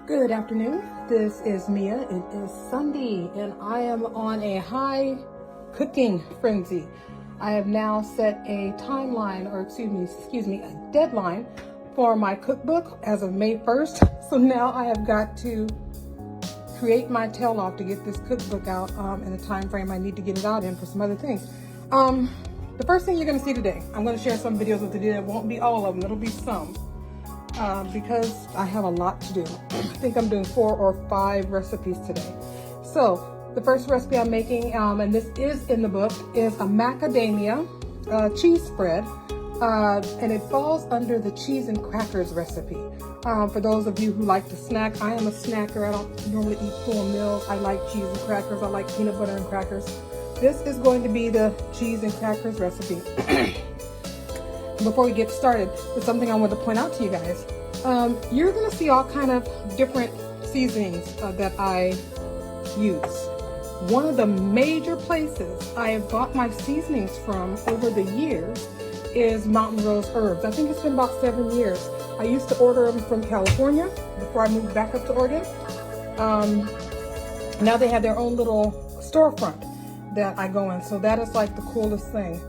Good afternoon. This is Mia. It is Sunday and I am on a high cooking frenzy. I have now set a timeline, or excuse me, a deadline for my cookbook as of May 1st. So now I have got to create my tail off to get this cookbook out in the time frame I need to get it out in for some other things. The first thing you're going to see today, I'm going to share some videos with you. It won't be all of them, it'll be some. Because I have a lot to do. I think I'm doing 4 or 5 recipes today. So the first recipe I'm making, and this is in the book, is a macadamia cheese spread. And it falls under the cheese and crackers recipe. For those of you who like to snack, I am a snacker. I don't normally eat full meals. I like cheese and crackers. I like peanut butter and crackers. This is going to be the cheese and crackers recipe. Before we get started, there's something I want to point out to you guys. You're going to see all kind of different seasonings that I use. One of the major places I have bought my seasonings from over the years is Mountain Rose Herbs. I think it's been about 7 years. I used to order them from California before I moved back up to Oregon. Now they have their own little storefront that I go in, so that is like the coolest thing.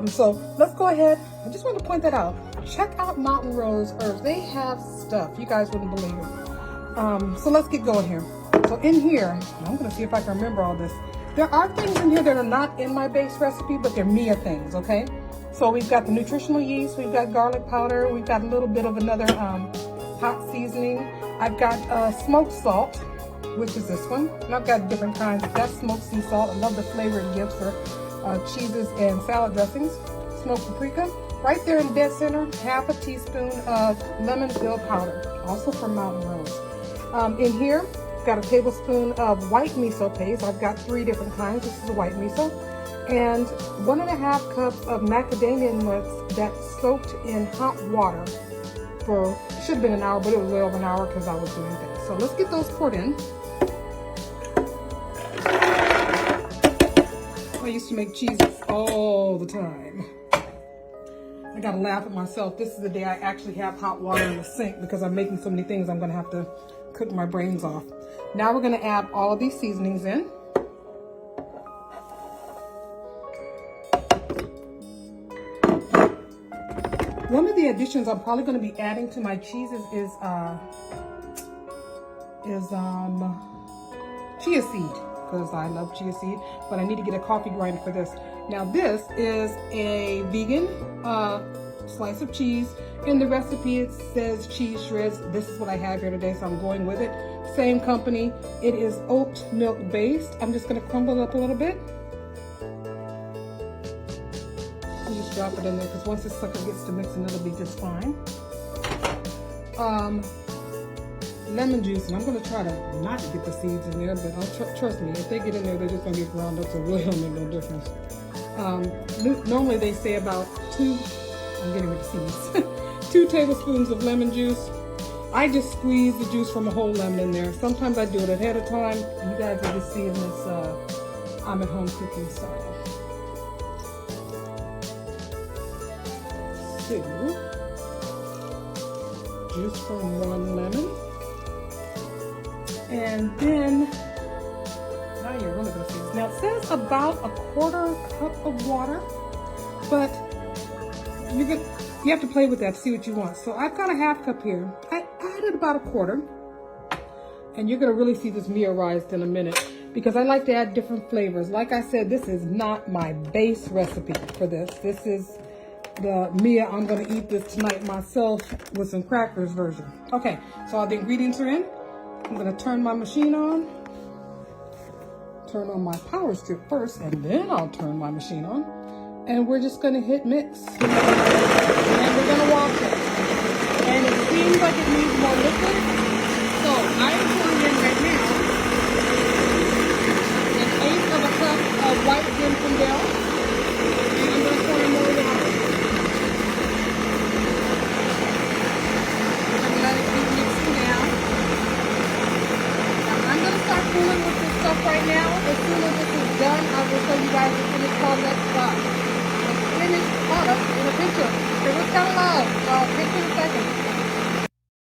So let's go ahead. I just want to point that out. Check out Mountain Rose Herbs. They have stuff you guys wouldn't believe it. So let's get going here. So in here, I'm going to see if I can remember all this. There are things in here that are not in my base recipe, but they're Mia things, okay? So we've got the nutritional yeast, we've got garlic powder, we've got a little bit of another hot seasoning. I've got smoked salt, which is this one. And I've got different kinds. That's smoked sea salt. I love the flavor it gives for cheeses and salad dressings. Smoked paprika. Right there in dead center, half a teaspoon of lemon peel powder, also from Mountain Rose. In here, got a tablespoon of white miso paste. I've got 3 different kinds. This is the white miso. And 1.5 cups of macadamia nuts that's soaked in hot water for, should have been an hour, but it was way over an hour because I was doing things. So let's get those poured in. I used to make cheeses all the time. I gotta laugh at myself. This is the day I actually have hot water in the sink because I'm making so many things I'm gonna have to cook my brains off. Now we're gonna add all of these seasonings in. One of the additions I'm probably gonna be adding to my cheeses is chia seed, because I love chia seed, but I need to get a coffee grinder for this. Now this is a vegan slice of cheese. In the recipe it says cheese shreds. This is what I have here today, so I'm going with it. Same company. It is oat milk based. I'm just going to crumble it up a little bit. And just drop it in there, because once this sucker gets to mixing, it'll be just fine. Lemon juice, and I'm going to try to not get the seeds in there, but trust me, if they get in there, they're just going to get ground up, so it really don't make no difference. Normally they say about 2, I'm getting rid of seeds, 2 tablespoons of lemon juice. I just squeeze the juice from a whole lemon in there. Sometimes I do it ahead of time. You guys are just seeing this, I'm at home cooking style. So, juice from 1 lemon. And then, now you're really gonna see this. Now it says about 1/4 cup of water, but you have to play with that to see what you want. So I've got a 1/2 cup here. I added about 1/4, and you're gonna really see this Mia rise in a minute, because I like to add different flavors. Like I said, this is not my base recipe for this. This is the Mia, I'm gonna eat this tonight myself with some crackers version. Okay, so all the ingredients are in. I'm going to turn my machine on, turn on my power strip first, and then I'll turn my machine on. And we're just going to hit mix. And we're going to wash it. And it seems like it needs more liquid. So I am pouring in right now 1/8 cup of white Zinfandel. And I'm going to pour in more water. And let it keep mixing down. I'm going to start fooling with this stuff right now. As soon as this is done, I will show you guys the finished product. The finished product in a picture. It was kind of loud. Picture in a second.